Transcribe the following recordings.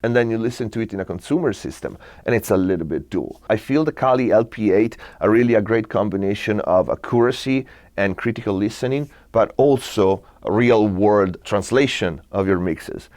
and then you listen to it in a consumer system, and it's a little bit dual. I feel the Kali LP8 are really a great combination of accuracy and critical listening, but also a real-world translation of your mixes.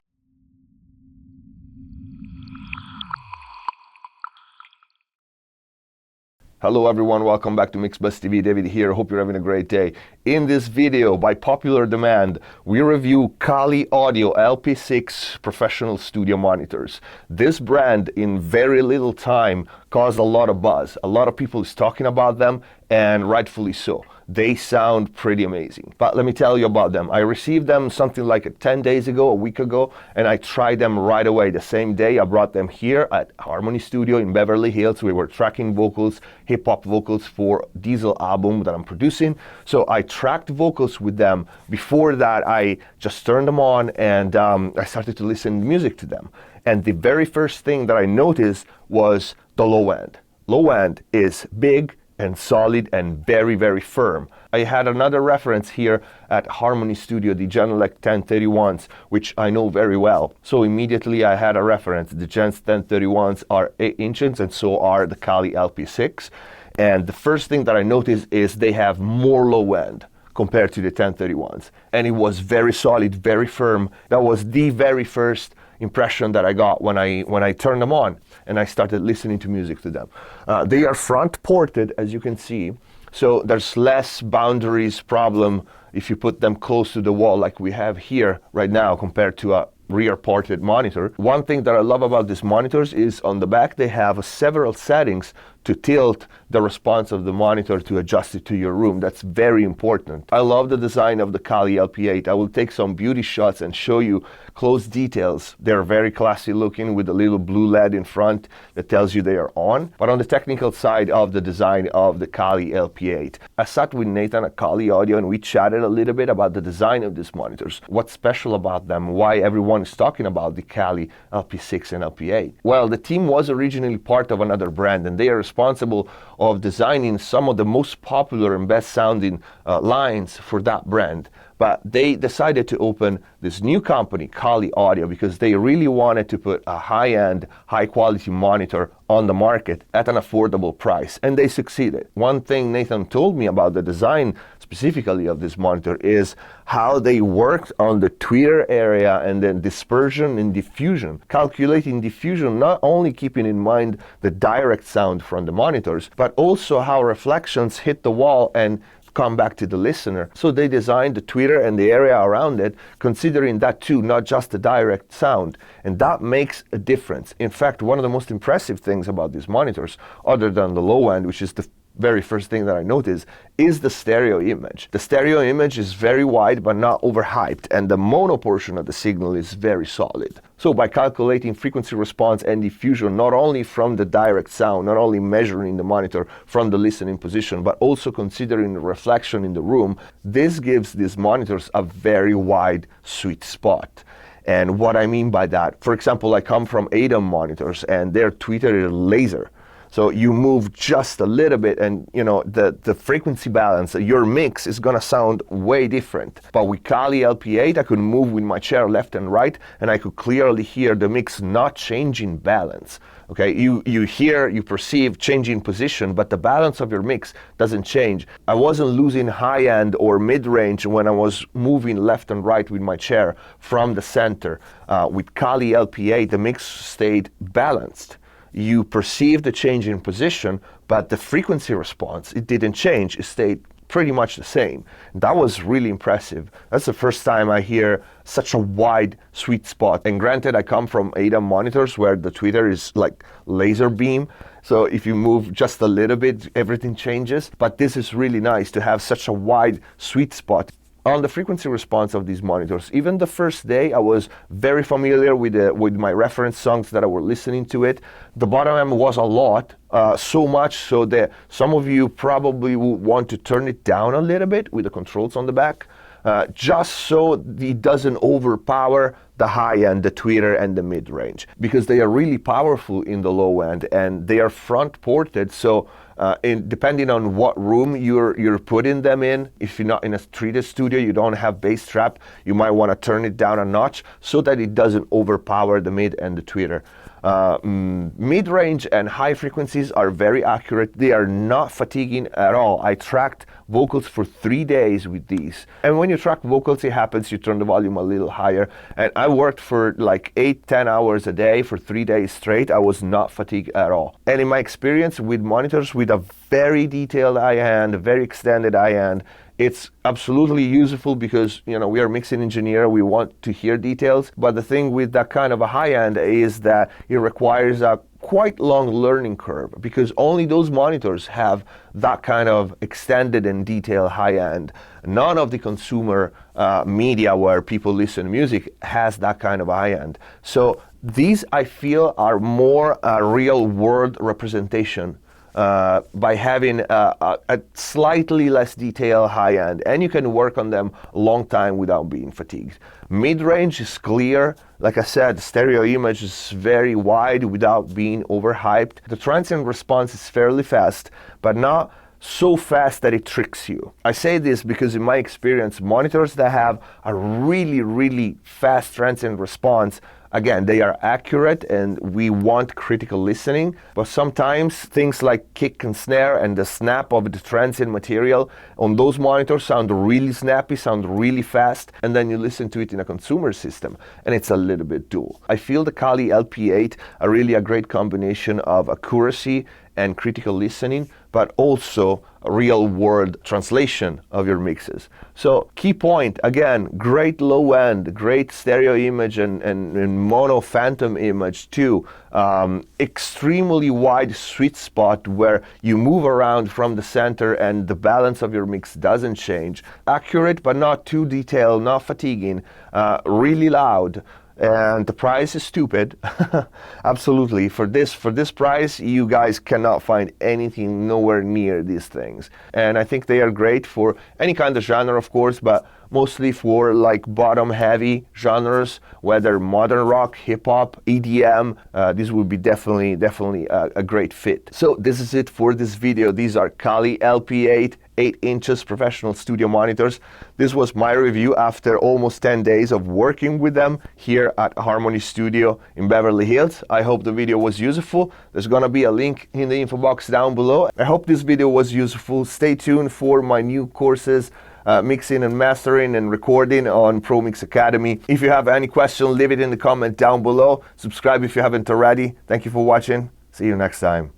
Hello everyone, welcome back to MixBuzz TV. David here, hope you're having a great day. In this video, by popular demand, we review Kali Audio LP6 professional studio monitors. This brand, in very little time, caused a lot of buzz. A lot of people is talking about them, and rightfully so. They sound pretty amazing. But let me tell you about them. I received them something like 10 days ago, a week ago, and I tried them right away. The same day I brought them here at Harmony Studio in Beverly Hills. We were tracking vocals, hip-hop vocals for Diesel album that I'm producing. So I tracked vocals with them. Before that, I just turned them on and I started to listen to music to them. And the very first thing that I noticed was the low end. Low end is big and solid and very, very firm. I had another reference here at Harmony Studio, the Genelec 1031s, which I know very well. So immediately I had a reference. The Gens 1031s are 8 inches and so are the Kali LP6. And the first thing that I noticed is they have more low end compared to the 1031s. And it was very solid, very firm. That was the very first impression that I got when I turned them on and I started listening to music to them. They are front ported, as you can see, so there's less boundaries problem if you put them close to the wall like we have here right now compared to a rear ported monitor. One thing that I love about these monitors is on the back they have several settings to tilt the response of the monitor to adjust it to your room. That's very important. I love the design of the Kali LP8. I will take some beauty shots and show you close details. They're very classy looking with a little blue LED in front that tells you they are on. But on the technical side of the design of the Kali LP8, I sat with Nathan at Kali Audio and we chatted a little bit about the design of these monitors. What's special about them? Why everyone is talking about the Kali LP6 and LP8? Well, the team was originally part of another brand and they are responsible of designing some of the most popular and best sounding lines for that brand. But they decided to open this new company, Kali Audio, because they really wanted to put a high-end, high-quality monitor on the market at an affordable price, and they succeeded. One thing Nathan told me about the design specifically of this monitor is how they worked on the tweeter area and then dispersion and diffusion, calculating diffusion, not only keeping in mind the direct sound from the monitors, but also how reflections hit the wall and come back to the listener. So they designed the tweeter and the area around it, considering that too, not just the direct sound. And that makes a difference. In fact, one of the most impressive things about these monitors, other than the low end, which is the very first thing that I noticed, is the stereo image. The stereo image is very wide but not overhyped, and the mono portion of the signal is very solid. So by calculating frequency response and diffusion, not only from the direct sound, not only measuring the monitor from the listening position, but also considering the reflection in the room, this gives these monitors a very wide sweet spot. And what I mean by that, for example, I come from ADAM monitors and their tweeter is laser. So you move just a little bit and the frequency balance, your mix is gonna sound way different. But with Kali LP8, I could move with my chair left and right and I could clearly hear the mix not changing balance. Okay, you perceive changing position, but the balance of your mix doesn't change. I wasn't losing high end or mid range when I was moving left and right with my chair from the center. With Kali LP8, the mix stayed balanced. You perceive the change in position, but the frequency response, it didn't change. It stayed pretty much the same. That was really impressive. That's the first time I hear such a wide sweet spot. And granted, I come from ADAM monitors where the tweeter is like laser beam. So if you move just a little bit, everything changes. But this is really nice to have such a wide sweet spot. On the frequency response of these monitors, even the first day I was very familiar with my reference songs that I were listening to it. The bottom end was a lot, so much so that some of you probably would want to turn it down a little bit with the controls on the back, just so it doesn't overpower the high end, the tweeter and the mid range, because they are really powerful in the low end and they are front ported, so Depending on what room you're putting them in, if you're not in a treated studio, you don't have bass trap, you might want to turn it down a notch so that it doesn't overpower the mid and the tweeter. Mid-range and high frequencies are very accurate. They are not fatiguing at all. I tracked vocals for 3 days with these. And when you track vocals, it happens, you turn the volume a little higher. And I worked for like 8-10 hours a day for 3 days straight. I was not fatigued at all. And in my experience with monitors with a very detailed high end, a very extended high end, it's absolutely useful because, you know, we are mixing engineer, we want to hear details. But the thing with that kind of a high end is that it requires a quite long learning curve, because only those monitors have that kind of extended and detailed high end. None of the consumer media where people listen to music has that kind of high end. So these, I feel, are more a real world representation by having a slightly less detailed high end, and you can work on them a long time without being fatigued. Mid-range is clear. Like I said, the stereo image is very wide without being overhyped. The transient response is fairly fast, but not so fast that it tricks you. I say this because in my experience, monitors that have a really fast transient response, again, they are accurate and we want critical listening, but sometimes things like kick and snare and the snap of the transient material on those monitors sound really snappy, sound really fast, and then you listen to it in a consumer system and it's a little bit dull. I feel the Kali LP8 are really a great combination of accuracy and critical listening, but also a real world translation of your mixes. So key point, again, great low end, great stereo image and mono phantom image too. Extremely wide sweet spot where you move around from the center and the balance of your mix doesn't change. Accurate but not too detailed, not fatiguing, really loud. And the price is stupid. Absolutely. For this price, you guys cannot find anything nowhere near these things. And I think they are great for any kind of genre, of course, but mostly for like bottom heavy genres, whether modern rock, hip hop, EDM, this would be definitely a great fit. So this is it for this video. These are Kali LP8 8 inches professional studio monitors. This was my review after almost 10 days of working with them here at Harmony Studio in Beverly Hills. I hope the video was useful. There's gonna be a link in the info box down below. I hope this video was useful. Stay tuned for my new courses, mixing and mastering and recording on ProMix Academy. If you have any question, leave it in the comment down below. Subscribe if you haven't already. Thank you for watching. See you next time.